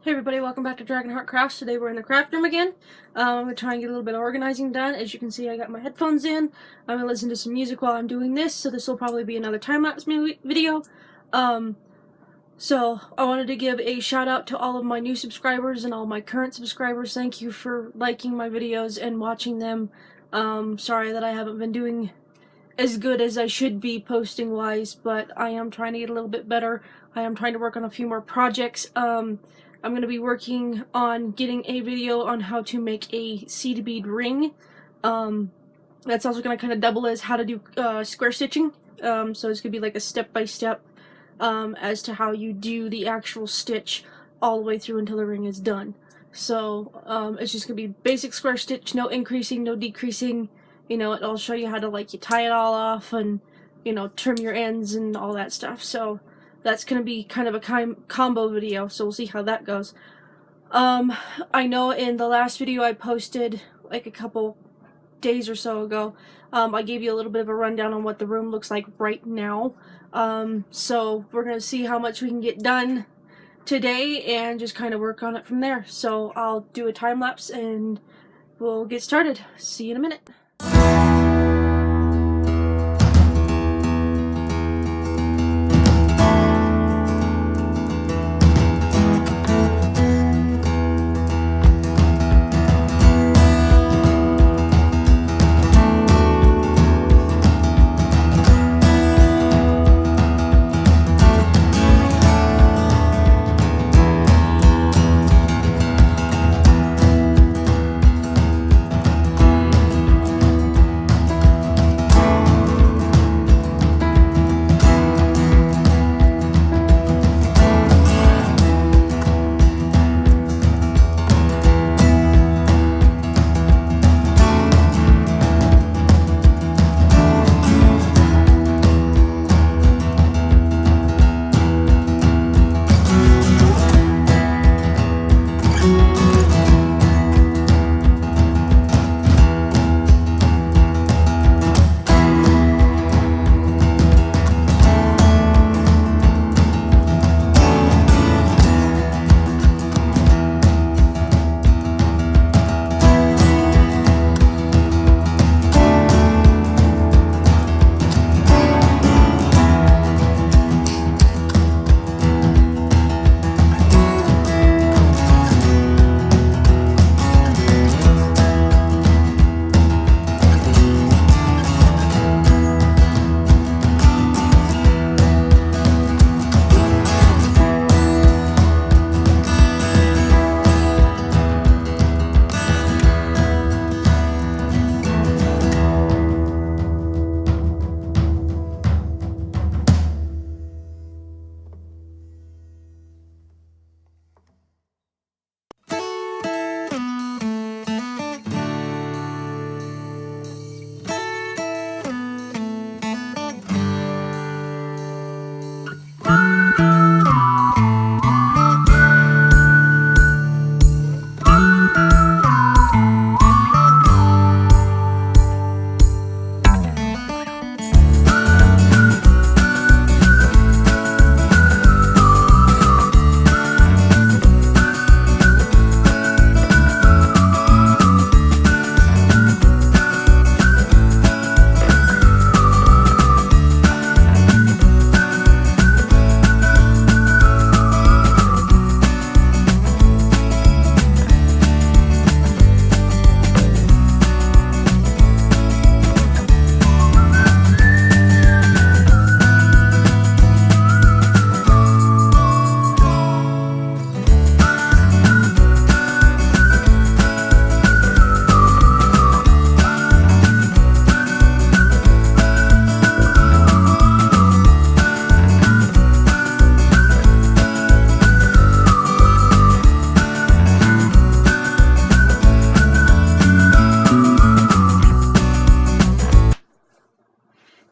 Hey everybody, welcome back to Dragonheart Crafts. Today we're in the craft room again. I'm going to try and get a little bit of organizing done. As you can see, I got my headphones in. I'm going to listen to some music while I'm doing this, so this will probably be another time-lapse video. So I wanted to give a shout out to all of my new subscribers and all my current subscribers. Thank you for liking my videos and watching them. Sorry that I haven't been doing as good as I should be posting-wise, but I am trying to get a little bit better. I am trying to work on a few more projects. I'm going to be working on getting a video on how to make a seed bead ring. That's also going to kind of double as how to do square stitching. So it's going to be like a step-by-step as to how you do the actual stitch all the way through until the ring is done. So it's just going to be basic square stitch, no increasing, no decreasing. You know, it'll show you how to, like, you tie it all off and, you know, trim your ends and all that stuff. So that's going to be kind of a combo video, so we'll see how that goes. I know in the last video I posted, like, a couple days or so ago, I gave you a little bit of a rundown on what the room looks like right now. So we're going to see how much we can get done today and just kind of work on it from there. So I'll do a time lapse and we'll get started. See you in a minute.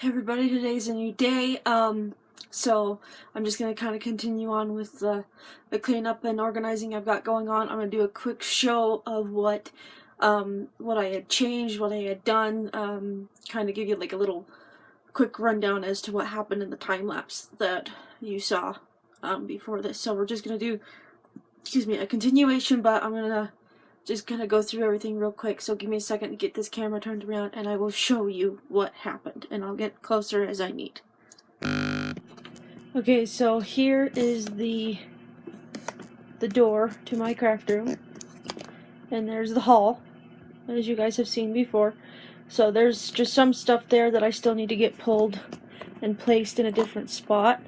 Hey everybody, today's a new day, so I'm just going to kind of continue on with the cleanup and organizing I've got going on. I'm going to do a quick show of what I had changed, what I had done, kind of give you like a little quick rundown as to what happened in the time lapse that you saw before this. So we're just going to do excuse me, a continuation, but I'm just gonna go through everything real quick, so give me a second to get this camera turned around and I will show you what happened, and I'll get closer as I need. Okay, so here is the door to my craft room, and there's the hall, as you guys have seen before. So there's just some stuff there that I still need to get pulled and placed in a different spot.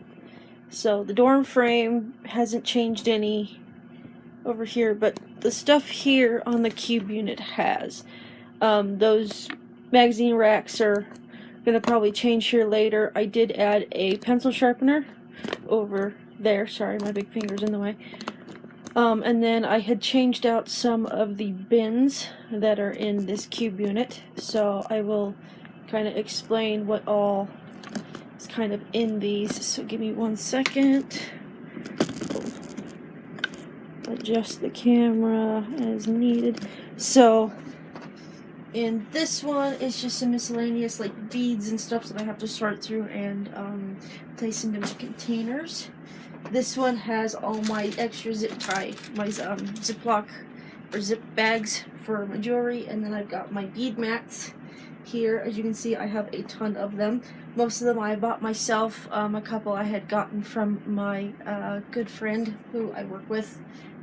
So the door frame hasn't changed any over here, but the stuff here on the cube unit has. Those magazine racks are gonna probably change here later. I did add a pencil sharpener over there. Sorry, my big finger's in the way. And then I had changed out some of the bins that are in this cube unit, so I will kind of explain what all is kind of in these. So give me 1 second. Adjust the camera as needed. So in this one, it's just some miscellaneous like beads and stuff that I have to sort through and place into my containers. This one has all my extra zip tie, my Ziploc or zip bags for my jewelry, and then I've got my bead mats here. As you can see, I have a ton of them. Most of them I bought myself. A couple I had gotten from my good friend who I work with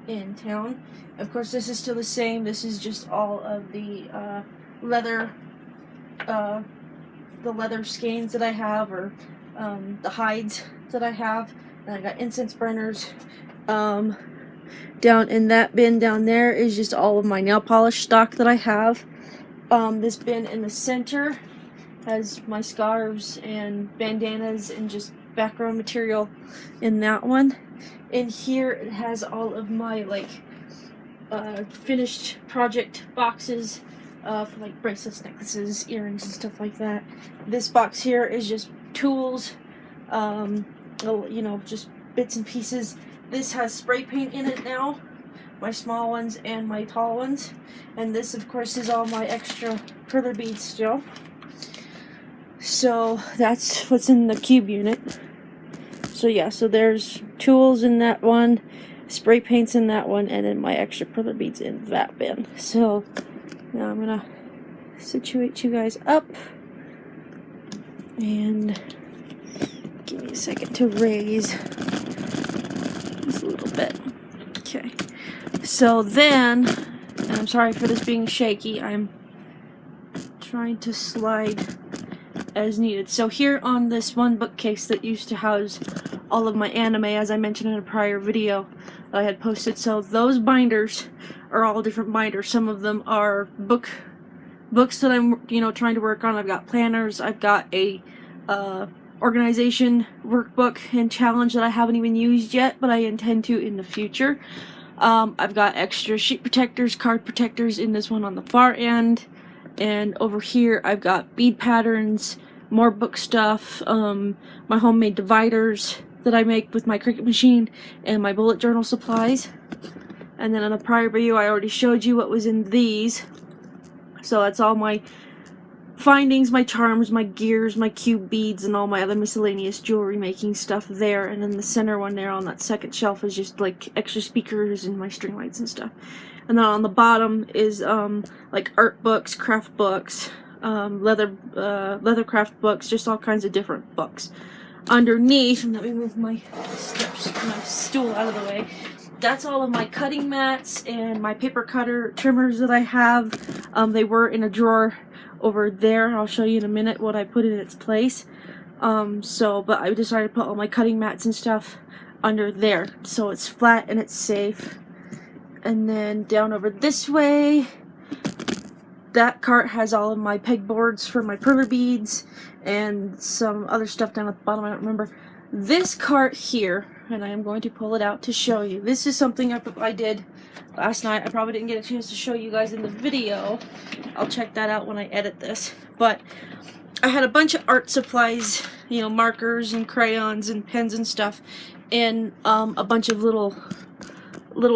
in town. Of course, this is still the same. This is just all of the leather skeins that I have, or the hides that I have. And I got incense burners. Down in that bin down there is just all of my nail polish stock that I have. This bin in the center has my scarves and bandanas and just background material in that one. In here it has all of my like finished project boxes for like bracelets, necklaces, earrings, and stuff like that. This box here is just tools, you know, just bits and pieces. This has spray paint in it now, my small ones and my tall ones. And this, of course, is all my extra perler beads still. So that's what's in the cube unit. So yeah, so there's tools in that one, spray paints in that one, and then my extra perler beads in that bin. So now I'm gonna situate you guys up, and give me a second to raise just a little bit. Okay, so then, and I'm sorry for this being shaky, I'm trying to slide as needed. So here on this one bookcase that used to house all of my anime, as I mentioned in a prior video that I had posted, so those binders are all different binders. Some of them are books that I'm, you know, trying to work on. I've got planners, I've got a organization workbook and challenge that I haven't even used yet, but I intend to in the future. I've got extra sheet protectors, card protectors in this one on the far end, and over here I've got bead patterns, more book stuff, my homemade dividers that I make with my Cricut machine, and my bullet journal supplies. And then in the prior video I already showed you what was in these. So that's all my findings, my charms, my gears, my cube beads, and all my other miscellaneous jewelry making stuff there. And then the center one there on that second shelf is just like extra speakers and my string lights and stuff. And then on the bottom is like art books, craft books, leather craft books, just all kinds of different books. Underneath, and let me move my stool out of the way, that's all of my cutting mats and my paper cutter trimmers that I have. They were in a drawer over there. I'll show you in a minute what I put in its place. But I decided to put all my cutting mats and stuff under there, so it's flat and it's safe. And then down over this way, that cart has all of my pegboards for my perler beads and some other stuff down at the bottom, I don't remember. This cart here, and I am going to pull it out to show you. This is something I did last night. I probably didn't get a chance to show you guys in the video. I'll check that out when I edit this. But I had a bunch of art supplies, you know, markers and crayons and pens and stuff, in a bunch of little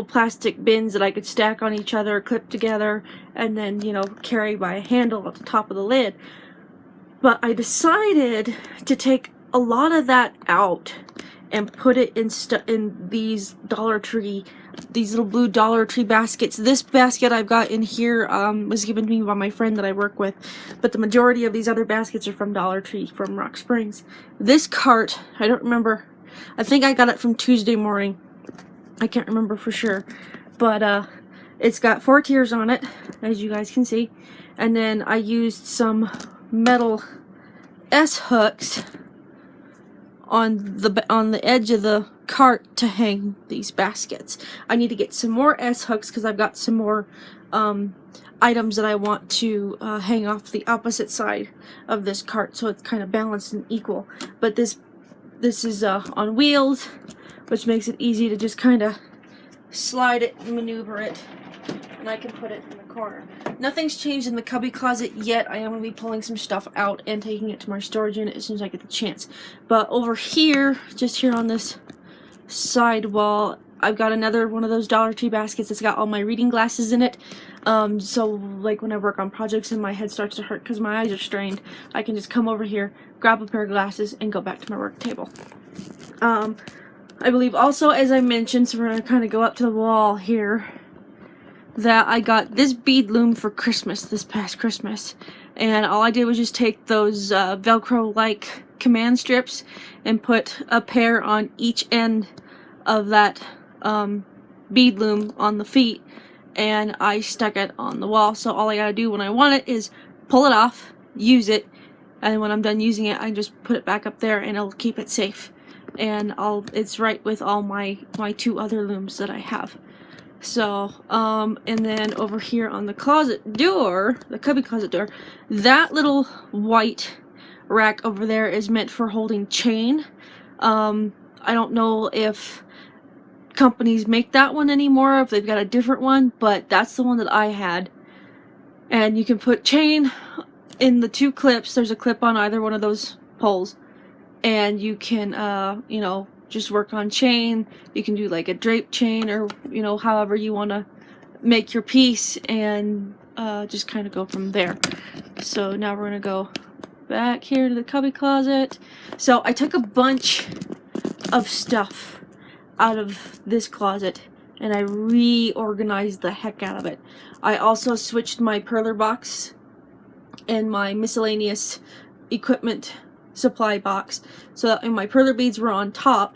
plastic bins that I could stack on each other, clip together, and then, you know, carry by a handle at the top of the lid. But I decided to take a lot of that out and put it in these these little blue Dollar Tree baskets. This basket I've got in here was given to me by my friend that I work with, but the majority of these other baskets are from Dollar Tree from Rock Springs. This cart, I don't remember, I think I got it from Tuesday morning. I can't remember for sure, but it's got 4 tiers on it, as you guys can see, and then I used some metal S-hooks on the edge of the cart to hang these baskets. I need to get some more S-hooks because I've got some more items that I want to hang off the opposite side of this cart, so it's kind of balanced and equal. But this is on wheels, which makes it easy to just kind of slide it and maneuver it, and I can put it in the corner. Nothing's changed in the cubby closet yet. I am going to be pulling some stuff out and taking it to my storage unit as soon as I get the chance. But over here, just here on this side wall, I've got another one of those Dollar Tree baskets that's got all my reading glasses in it. So like when I work on projects and my head starts to hurt because my eyes are strained, I can just come over here, grab a pair of glasses, and go back to my work table. I believe also, as I mentioned, so we're going to kind of go up to the wall here, that I got this bead loom for Christmas, this past Christmas. And all I did was just take those Velcro-like command strips and put a pair on each end of that bead loom on the feet, and I stuck it on the wall. So all I gotta do when I want it is pull it off, use it, and when I'm done using it, I just put it back up there and it'll keep it safe. And it's right with all my 2 other looms that I have. So, and then over here on the closet door, the cubby closet door, that little white rack over there is meant for holding chain. I don't know if companies make that one anymore, if they've got a different one, but that's the one that I had. And you can put chain in the 2 clips. There's a clip on either one of those poles, and you can, you know, just work on chain. You can do like a drape chain, or you know, however you want to make your piece, and just kind of go from there. So now we're gonna go back here to the cubby closet. So I took a bunch of stuff out of this closet and I reorganized the heck out of it. I also switched my perler box and my miscellaneous equipment supply box, so that my perler beads were on top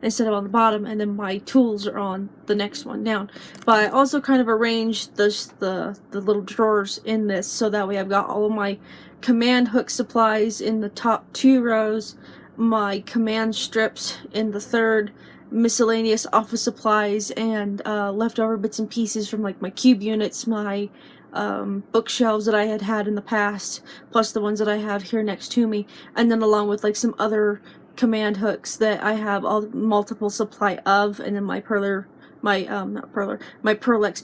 instead of on the bottom, and then my tools are on the next one down. But I also kind of arranged the little drawers in this so that way I've got all of my command hook supplies in the top 2 rows, my command strips in the 3rd, miscellaneous office supplies, and leftover bits and pieces from like my cube units, my bookshelves that I had in the past, plus the ones that I have here next to me, and then along with like some other command hooks that I have all multiple supply of, and then my Pearlex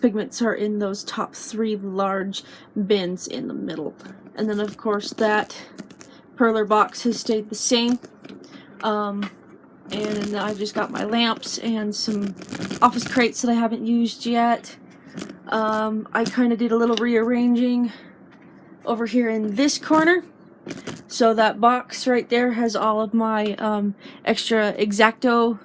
pigments are in those top 3 large bins in the middle. And then of course that perler box has stayed the same. And then I've just got my lamps and some office crates that I haven't used yet. I kind of did a little rearranging over here in this corner. So that box right there has all of my extra X-Acto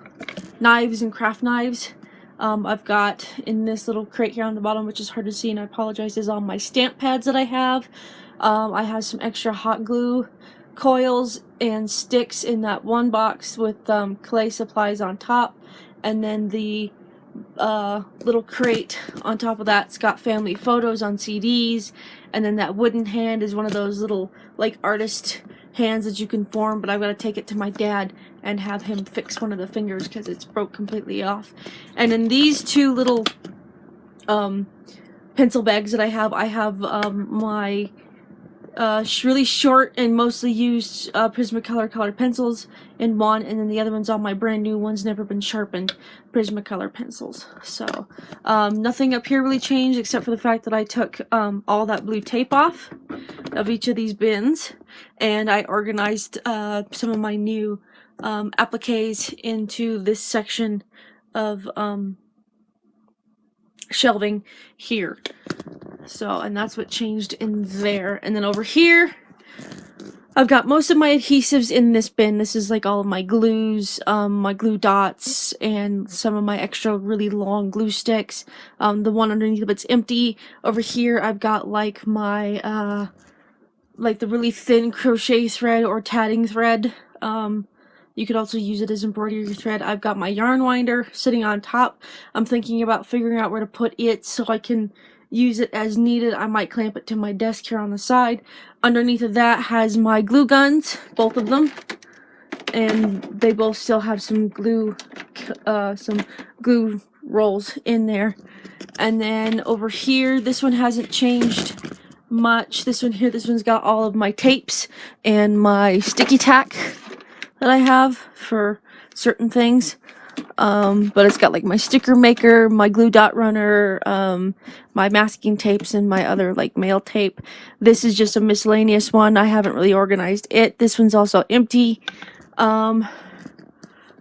knives and craft knives. I've got in this little crate here on the bottom, which is hard to see and I apologize, is all my stamp pads that I have. I have some extra hot glue coils and sticks in that one box with clay supplies on top, and then the little crate on top of that's got family photos on CDs, and then that wooden hand is one of those little like artist hands that you can form, but I've got to take it to my dad and have him fix one of the fingers because it's broke completely off. And in these 2 little pencil bags that I have my really short and mostly used Prismacolor colored pencils in one, and then the other one's all my brand new ones, never been sharpened Prismacolor pencils. So nothing up here really changed except for the fact that I took all that blue tape off of each of these bins, and I organized some of my new appliques into this section of shelving here. So, and that's what changed in there. And then over here, I've got most of my adhesives in this bin. This is like all of my glues, my glue dots, and some of my extra really long glue sticks. The one underneath of it's empty. Over here I've got like my, like the really thin crochet thread or tatting thread. You could also use it as embroidery thread. I've got my yarn winder sitting on top. I'm thinking about figuring out where to put it so I can use it as needed. I might clamp it to my desk here on the side. Underneath of that has my glue guns, both of them, and they both still have some glue rolls in there. And then over here, this one hasn't changed much. This one here, this one's got all of my tapes and my sticky tack that I have for certain things. But it's got like my sticker maker, my glue dot runner, my masking tapes, and my other like mail tape. This is just a miscellaneous one. I haven't really organized it. This one's also empty.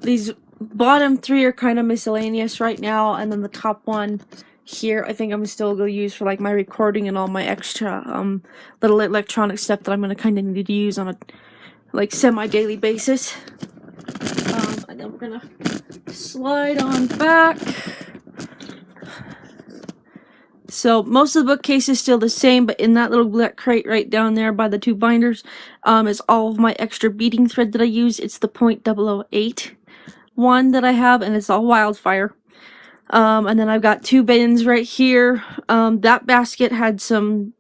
These bottom three are kind of miscellaneous right now, and then the top one here I think I'm still going to use for like my recording and all my extra little electronic stuff that I'm going to kind of need to use on a like semi-daily basis. And then we're gonna slide on back. So most of the bookcase is still the same, but in that little black crate right down there by the two binders is all of my extra beading thread that I use. It's the .008 one that I have, and it's all wildfire. And then I've got two bins right here. That basket had some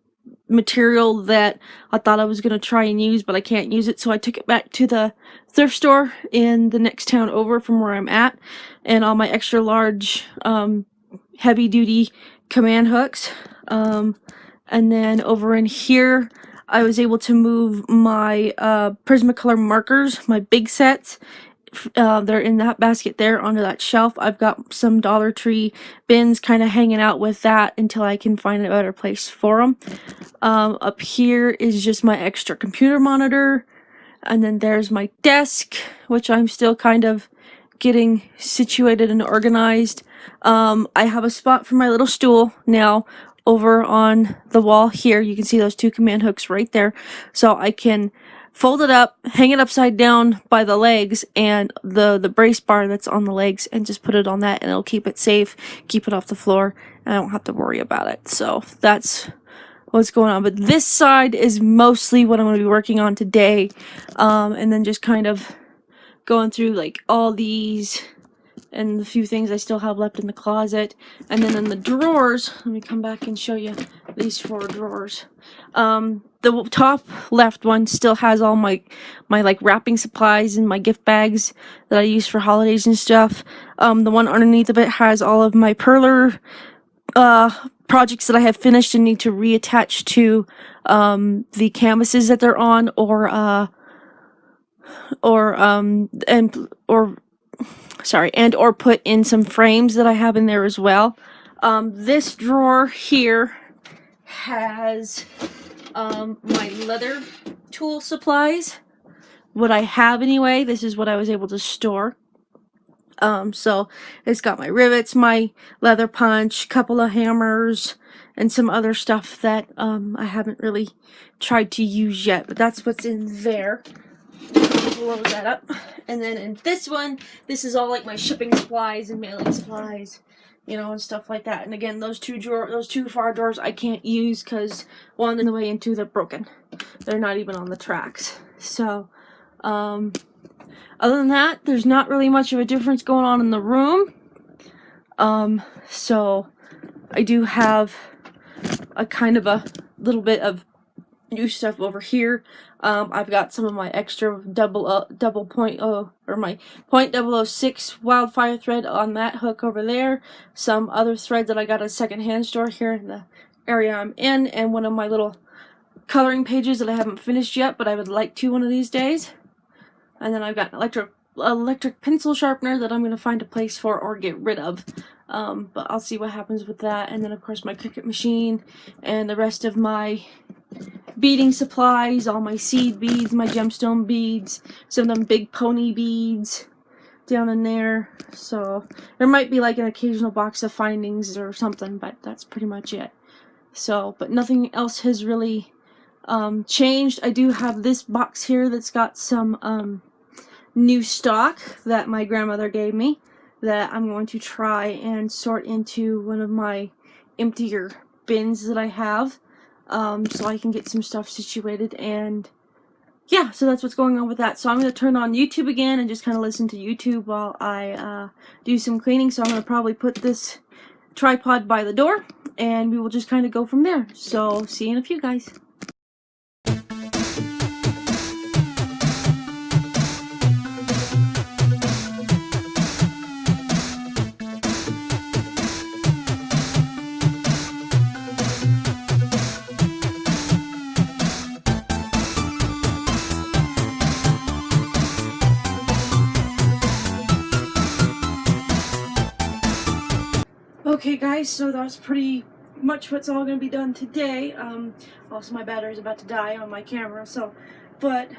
material that I thought I was going to try and use, but I can't use it, so I took it back to the thrift store in the next town over from where I'm at, and all my extra large heavy duty command hooks. And then over in here I was able to move my Prismacolor markers, my big sets. They're in that basket there onto that shelf. I've got some Dollar Tree bins kind of hanging out with that until I can find a better place for them. Up here is just my extra computer monitor, and then there's my desk, which I'm still kind of getting situated and organized. I have a spot for my little stool now over on the wall here. You can see those two command hooks right there, so I can fold it up, hang it upside down by the legs and the brace bar that's on the legs, and just put it on that, and it'll keep it safe, keep it off the floor, and I don't have to worry about it. So that's what's going on. But this side is mostly what I'm going to be working on today, and then just kind of going through like all these and the few things I still have left in the closet. And then in the drawers, let me come back and show you these 4 drawers. The top left one still has all my like wrapping supplies and my gift bags that I use for holidays and stuff. The one underneath of it has all of my perler projects that I have finished and need to reattach to the canvases that they're on, or put in some frames that I have in there as well. This drawer here has my leather tool supplies. What I have anyway, this is what I was able to store. So it's got my rivets, my leather punch, couple of hammers, and some other stuff that I haven't really tried to use yet, but that's what's in there. Blow that up. And then in this one, this is all like my shipping supplies and mailing supplies, you know, and stuff like that. And again, those two far drawers I can't use because one in the way and two, they're broken. They're not even on the tracks. So other than that, there's not really much of a difference going on in the room. So I do have a kind of a little bit of new stuff over here. I've got some of my extra double point or my .006 wildfire thread on that hook over there. Some other thread that I got at a secondhand store here in the area I'm in, and one of my little coloring pages that I haven't finished yet, but I would like to one of these days. And then I've got an electric pencil sharpener that I'm going to find a place for or get rid of. But I'll see what happens with that. And then of course my Cricut machine and the rest of my beading supplies, all my seed beads, my gemstone beads, some of them big pony beads down in there. So there might be like an occasional box of findings or something, but that's pretty much it. So, but nothing else has really changed. I do have this box here that's got some new stock that my grandmother gave me that I'm going to try and sort into one of my emptier bins that I have, so I can get some stuff situated. And yeah, so that's what's going on with that. So I'm going to turn on YouTube again and just kind of listen to YouTube while I do some cleaning. So I'm going to probably put this tripod by the door and we will just kind of go from there. So see you in a few, guys. Okay guys, so that's pretty much what's all going to be done today. Also my battery's about to die on my camera, so, but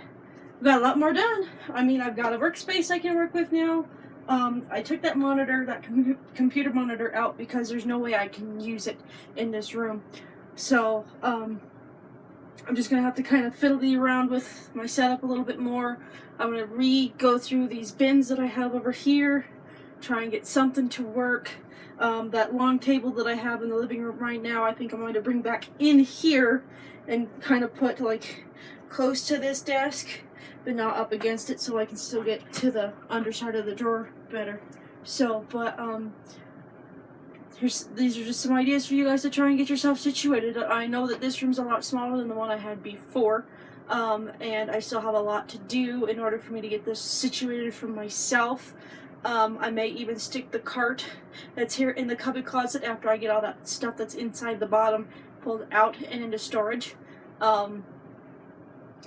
I've got a lot more done. I mean, I've got a workspace I can work with now. I took that monitor, that computer monitor out because there's no way I can use it in this room. So, I'm just going to have to kind of fiddle around with my setup a little bit more. I'm going to go through these bins that I have over here, try and get something to work. That long table that I have in the living room right now, I think I'm going to bring back in here and kind of put like close to this desk, but not up against it, so I can still get to the underside of the drawer better. So, but these are just some ideas for you guys to try and get yourself situated. I know that this room's a lot smaller than the one I had before, and I still have a lot to do in order for me to get this situated for myself. I may even stick the cart that's here in the cubby closet after I get all that stuff that's inside the bottom pulled out and into storage. And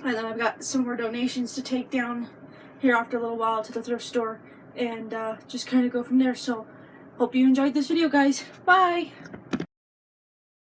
then I've got some more donations to take down here after a little while to the thrift store and just kind of go from there. So hope you enjoyed this video, guys. Bye!